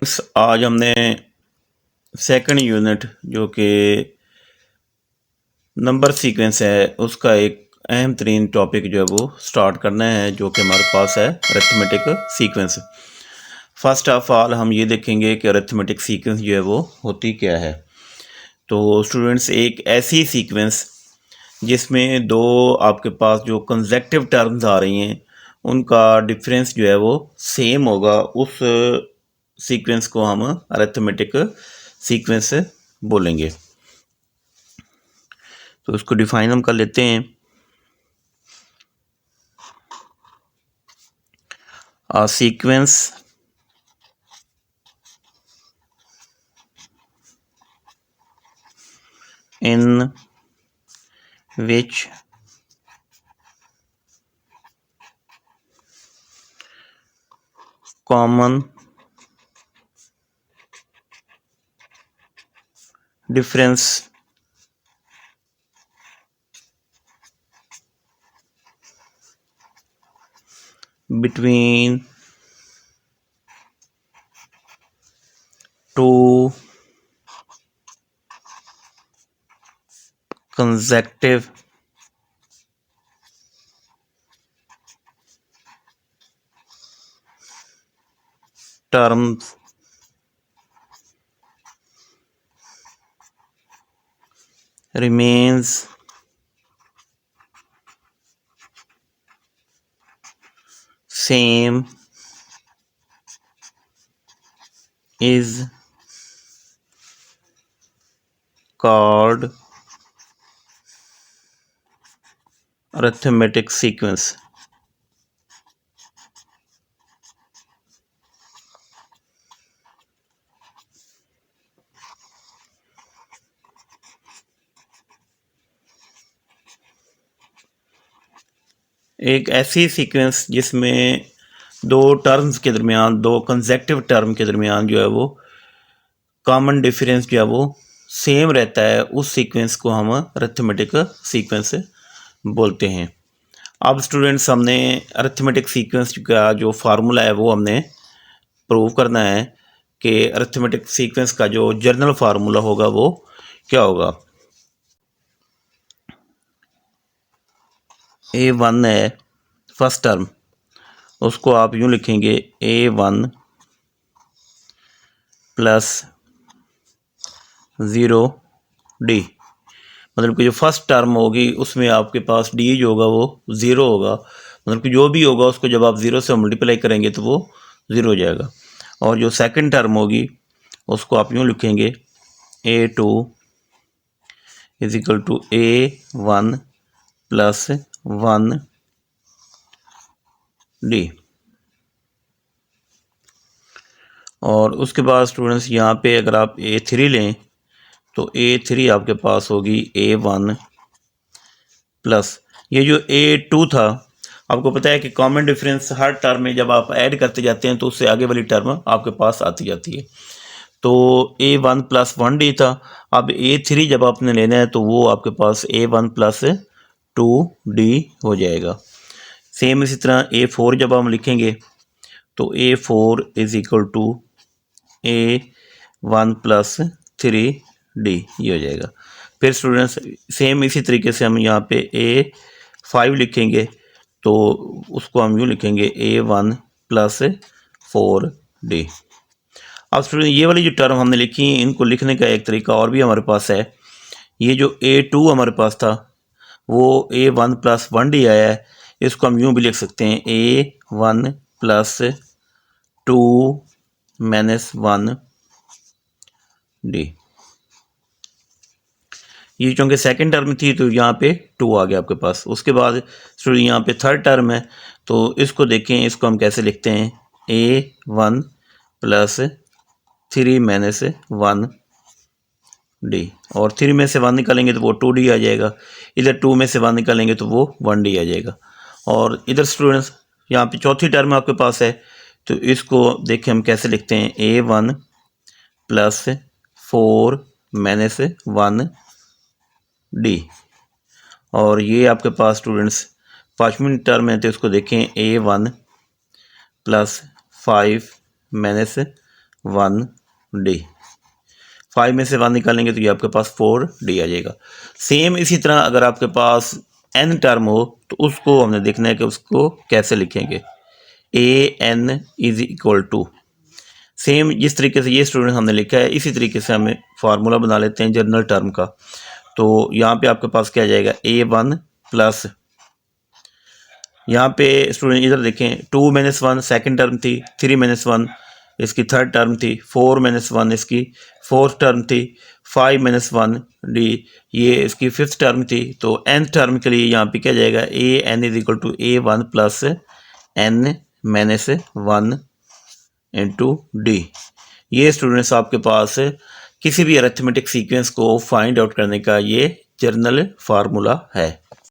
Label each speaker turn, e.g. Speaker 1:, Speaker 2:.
Speaker 1: Students, आज हमने second unit जो कि नंबर सीक्वेंस है उसका एक अहम तरीन टॉपिक जो है वो स्टार्ट करना है, जो कि हमारे पास है arithmetic sequence. First of all हम ये देखेंगे कि अरिथमेटिक सीक्वेंस जो है वो होती क्या है। तो स्टूडेंट्स, एक ऐसी सीक्वेंस जिसमें दो आपके पास जो कंसेक्टिव टर्म्स आ रही हैं उनका डिफरेंस जो है वो सेम होगा, उस सीक्वेंस को हम अरिथमेटिक सीक्वेंस बोलेंगे। तो इसको डिफाइन हम कर लेते हैं। A sequence in which common difference between two consecutive terms remains same is called arithmetic sequence। एक ऐसी सीक्वेंस जिसमें दो टर्म्स के दरमियान, दो कंसेक्टिव टर्म के दरमियान जो है वो कॉमन डिफरेंस जो है वो सेम रहता है, उस सीक्वेंस को हम अरिथमेटिक सीक्वेंस बोलते हैं। अब स्टूडेंट्स, हमने अरिथमेटिक सीक्वेंस का जो फार्मूला है वो हमने प्रूव करना है कि अरिथमेटिक सीक्वेंस का जो जनरल फार्मूला होगा वो क्या होगा। A1 है फर्स्ट टर्म, उसको आप यूँ लिखेंगे A1 प्लस 0D। मतलब कि जो फर्स्ट टर्म होगी उसमें आपके पास D जो होगा वो 0 होगा। मतलब कि जो भी होगा उसको जब आप 0 से मल्टीप्लाई करेंगे तो वो 0 हो जाएगा। और जो सेकंड टर्म होगी उसको आप यूँ लिखेंगे A2 is equal to A1 plus 1D। और उसके बाद स्टूडेंट्स, यहाँ पे अगर आप A3 लें तो A3 आपके पास होगी A1 प्लस ये जो A2 था। आपको पता है कि कॉमन डिफरेंस हर टर्म में जब आप ऐड करते जाते हैं तो उससे आगे वाली टर्म आपके पास आती जाती है। तो A1 प्लस 1D था। अब A3 जब आपने लेना है तो वो आपके पास A1 प्लस 2D हो जाएगा। सेम इसी तरह A4 जब हम लिखेंगे तो A4 is equal to A1 plus 3D ये हो जाएगा। फिर स्टूडेंट्स, सेम इसी तरीके से हम यहाँ पे A5 लिखेंगे तो उसको हम यूँ लिखेंगे A1 प्लस 4D। अब स्टूडेंट, ये वाली जो टर्म हमने लिखी है इनको लिखने का एक तरीका और भी हमारे पास है। ये जो A2 हमारे पास था वो A1 प्लस 1D आया है, इसको हम यूँ भी लिख सकते हैं A1 प्लस 2 माइनस 1D। ये चूँकि सेकंड टर्म थी तो यहाँ पे 2 आ गया आपके पास। उसके बाद स्टूडेंट यहाँ पे थर्ड टर्म है तो इसको देखें, इसको हम कैसे लिखते हैं A1 प्लस 3 माइनस 1D। और 3 में से 1 निकालेंगे तो वो 2D आ जाएगा, इधर 2 में से 1 निकालेंगे तो वो 1D आ जाएगा। और इधर स्टूडेंट्स यहाँ पे चौथी टर्म आपके पास है तो इसको देखें हम कैसे लिखते हैं A1 प्लस 4 माइनस 1D। और ये आपके पास स्टूडेंट्स पाँचवीं टर्म है तो इसको देखें A1 प्लस 5 माइनस 1D। 5 में से 1 निकालेंगे तो ये आपके पास 4D आ जाएगा। सेम इसी तरह अगर आपके पास n टर्म हो तो उसको हमने देखना है कि उसको कैसे लिखेंगे। an is equal to, same जिस तरीके से ये स्टूडेंट हमने लिखा है इसी तरीके से हमें फार्मूला बना लेते हैं जनरल टर्म का। तो यहाँ पे आपके पास क्या जाएगा, a1 प्लस, यहाँ पे स्टूडेंट इधर देखें 2 - 1 सेकेंड टर्म थी, 3 - 1 इसकी थर्ड टर्म थी, 4 - 1 इसकी फोर्थ टर्म थी, 5 - 1 डी ये इसकी फिफ्थ टर्म थी। तो nth टर्म के लिए यहाँ पे क्या जाएगा, an is equal to a1 plus n - 1 into D. ये स्टूडेंट्स आपके पास किसी भी अरिथमेटिक सीक्वेंस को फाइंड आउट करने का ये जनरल फार्मूला है।